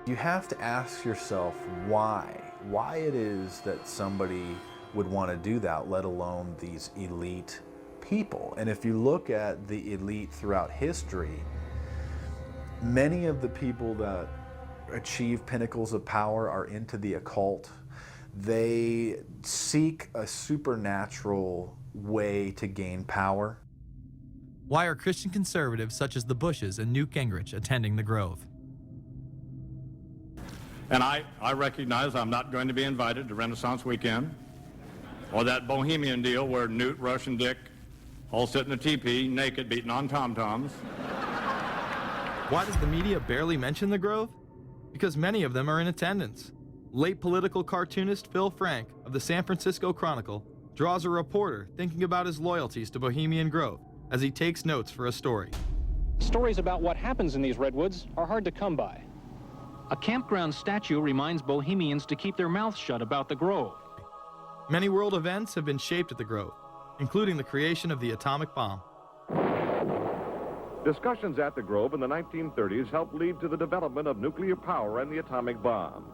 You have to ask yourself why it is that somebody would want to do that, let alone these elite people. And if you look at the elite throughout history, many of the people that achieve pinnacles of power are into the occult. They seek a supernatural way to gain power. Why are Christian conservatives such as the Bushes and Newt Gingrich attending the Grove? And I recognize I'm not going to be invited to Renaissance Weekend or that Bohemian deal where Newt, Rush, and Dick all sit in a teepee naked beating on tom-toms. Why does the media barely mention the Grove? Because many of them are in attendance. Late political cartoonist Phil Frank of the San Francisco Chronicle draws a reporter thinking about his loyalties to Bohemian Grove as he takes notes for a story. Stories about what happens in these redwoods are hard to come by. A campground statue reminds Bohemians to keep their mouths shut about the Grove. Many world events have been shaped at the Grove, including the creation of the atomic bomb. Discussions at the Grove in the 1930s helped lead to the development of nuclear power and the atomic bomb.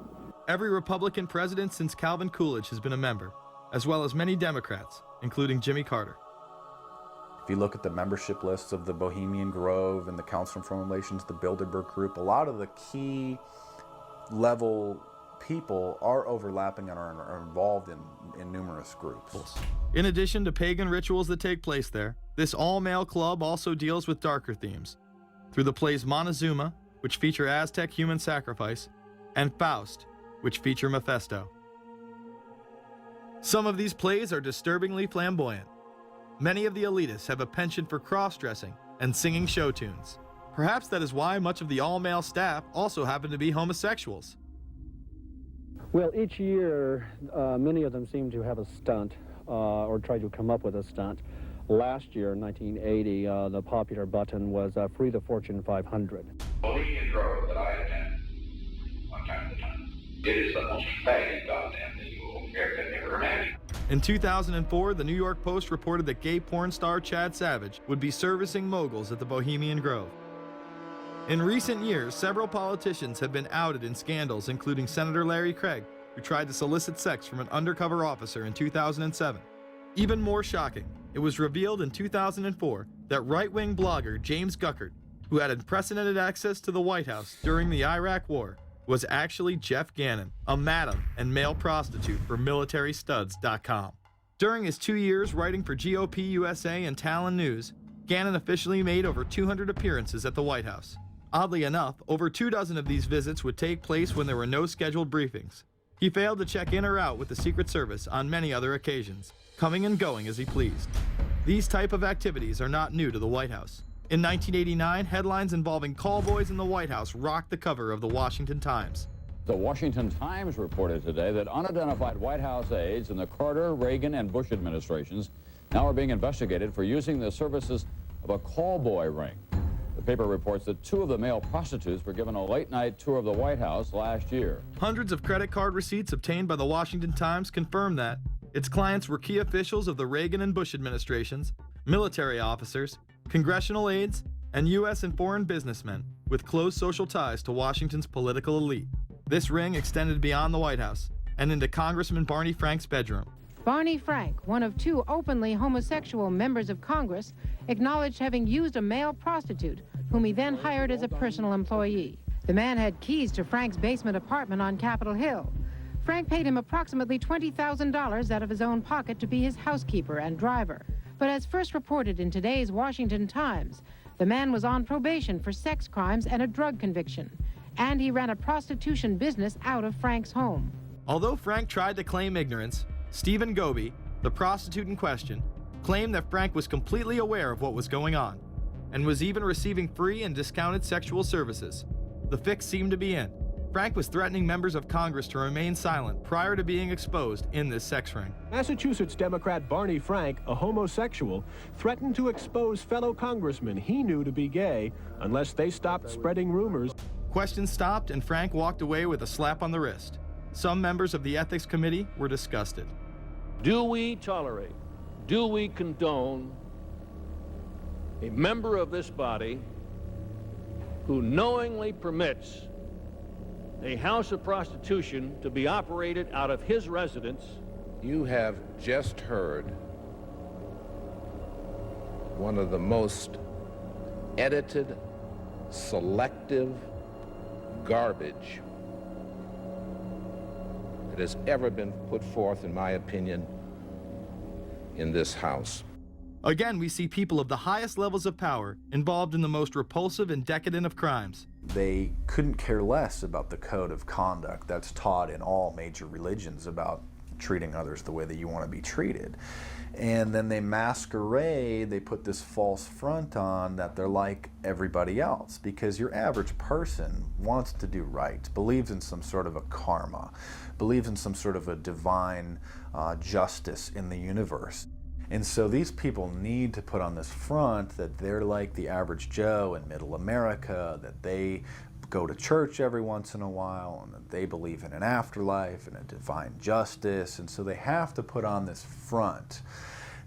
Every Republican president since Calvin Coolidge has been a member, as well as many Democrats, including Jimmy Carter. If you look at the membership lists of the Bohemian Grove and the Council on Foreign Relations, the Bilderberg Group, a lot of the key level people are overlapping and are involved in numerous groups. In addition to pagan rituals that take place there, this all-male club also deals with darker themes through the plays Montezuma, which feature Aztec human sacrifice, and Faust, which feature Mephisto. Some of these plays are disturbingly flamboyant. Many of the elitists have a penchant for cross-dressing and singing show tunes. Perhaps that is why much of the all-male staff also happen to be homosexuals. Well, each year, many of them seem to have a stunt or try to come up with a stunt. Last year, 1980, the popular button was Free the Fortune 500. Bohemian Grove that I attend one time at a time. It is the most faggot goddamn thing you will ever imagine. In 2004, the New York Post reported that gay porn star Chad Savage would be servicing moguls at the Bohemian Grove. In recent years, several politicians have been outed in scandals, including Senator Larry Craig, who tried to solicit sex from an undercover officer in 2007. Even more shocking, it was revealed in 2004 that right-wing blogger James Guckert, who had unprecedented access to the White House during the Iraq War, was actually Jeff Gannon, a madam and male prostitute for MilitaryStuds.com. During his 2 years writing for GOP USA and Talon News, Gannon officially made over 200 appearances at the White House. Oddly enough, over 24 of these visits would take place when there were no scheduled briefings. He failed to check in or out with the Secret Service on many other occasions, coming and going as he pleased. These type of activities are not new to the White House. In 1989, headlines involving call boys in the White House rocked the cover of the Washington Times. The Washington Times reported today that unidentified White House aides in the Carter, Reagan, and Bush administrations now are being investigated for using the services of a call boy ring. The paper reports that 2 of the male prostitutes were given a late-night tour of the White House last year. Hundreds of credit card receipts obtained by the Washington Times confirm that its clients were key officials of the Reagan and Bush administrations, military officers, congressional aides, and U.S. and foreign businessmen with close social ties to Washington's political elite. This ring extended beyond the White House and into Congressman Barney Frank's bedroom. Barney Frank, one of 2 openly homosexual members of Congress, acknowledged having used a male prostitute, whom he then hired as a personal employee. The man had keys to Frank's basement apartment on Capitol Hill. Frank paid him approximately $20,000 out of his own pocket to be his housekeeper and driver. But as first reported in today's Washington Times, the man was on probation for sex crimes and a drug conviction, and he ran a prostitution business out of Frank's home. Although Frank tried to claim ignorance, Stephen Goby, the prostitute in question, claimed that Frank was completely aware of what was going on and was even receiving free and discounted sexual services. The fix seemed to be in. Frank was threatening members of Congress to remain silent prior to being exposed in this sex ring. Massachusetts Democrat Barney Frank, a homosexual, threatened to expose fellow congressmen he knew to be gay unless they stopped spreading rumors. Questions stopped and Frank walked away with a slap on the wrist. Some members of the Ethics Committee were disgusted. Do we tolerate, do we condone a member of this body who knowingly permits a house of prostitution to be operated out of his residence. You have just heard one of the most edited, selective garbage that has ever been put forth, in my opinion, in this House. Again, we see people of the highest levels of power involved in the most repulsive and decadent of crimes. They couldn't care less about the code of conduct that's taught in all major religions about treating others the way that you want to be treated. And then they masquerade, they put this false front on that they're like everybody else, because your average person wants to do right, believes in some sort of a karma, believes in some sort of a divine justice in the universe. And so these people need to put on this front that they're like the average Joe in middle America, that they go to church every once in a while, and that they believe in an afterlife and a divine justice. And so they have to put on this front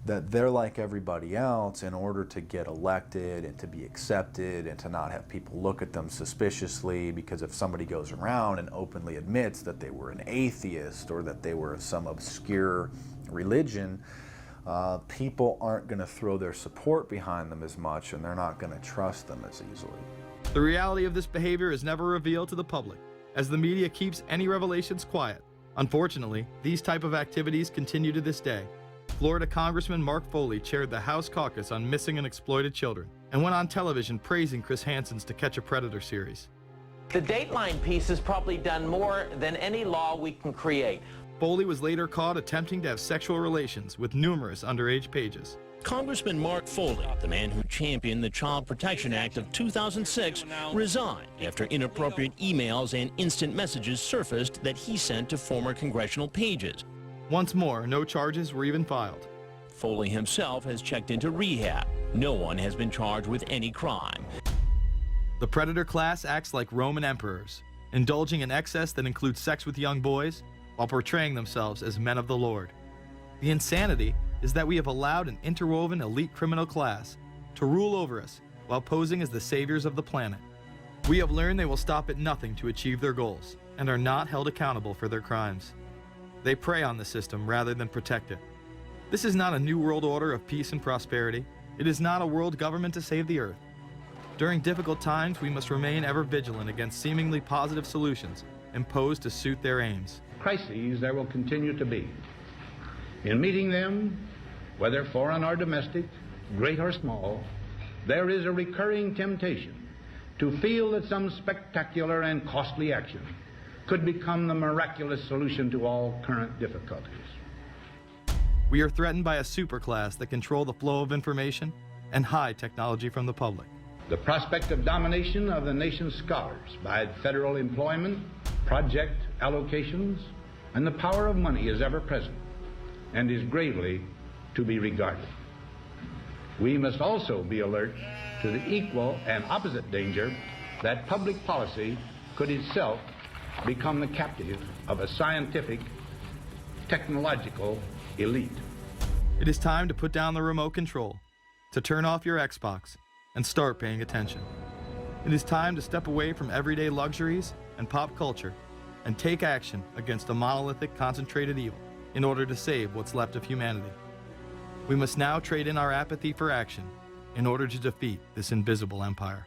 that they're like everybody else in order to get elected and to be accepted and to not have people look at them suspiciously, because if somebody goes around and openly admits that they were an atheist or that they were of some obscure religion, people aren't going to throw their support behind them as much, and they're not going to trust them as easily. The reality of this behavior is never revealed to the public, as the media keeps any revelations quiet. Unfortunately, these type of activities continue to this day. Florida Congressman Mark Foley chaired the House caucus on missing and exploited children and went on television praising Chris Hansen's To Catch a Predator series. The Dateline piece has probably done more than any law we can create. Foley was later caught attempting to have sexual relations with numerous underage pages. Congressman Mark Foley, the man who championed the Child Protection Act of 2006, resigned after inappropriate emails and instant messages surfaced that he sent to former congressional pages. Once more, no charges were even filed. Foley himself has checked into rehab. No one has been charged with any crime. The predator class acts like Roman emperors, indulging in excess that includes sex with young boys while portraying themselves as men of the Lord. The insanity is that we have allowed an interwoven elite criminal class to rule over us while posing as the saviors of the planet. We have learned they will stop at nothing to achieve their goals and are not held accountable for their crimes. They prey on the system rather than protect it. This is not a new world order of peace and prosperity. It is not a world government to save the earth. During difficult times, we must remain ever vigilant against seemingly positive solutions imposed to suit their aims. Crises there will continue to be. In meeting them, whether foreign or domestic, great or small, there is a recurring temptation to feel that some spectacular and costly action could become the miraculous solution to all current difficulties. We are threatened by a superclass that control the flow of information and hide technology from the public. The prospect of domination of the nation's scholars by federal employment, project allocations, and the power of money is ever present and is gravely to be regarded. We must also be alert to the equal and opposite danger that public policy could itself become the captive of a scientific, technological elite. It is time to put down the remote control, to turn off your Xbox, and start paying attention. It is time to step away from everyday luxuries and pop culture and take action against a monolithic, concentrated evil in order to save what's left of humanity. We must now trade in our apathy for action in order to defeat this invisible empire.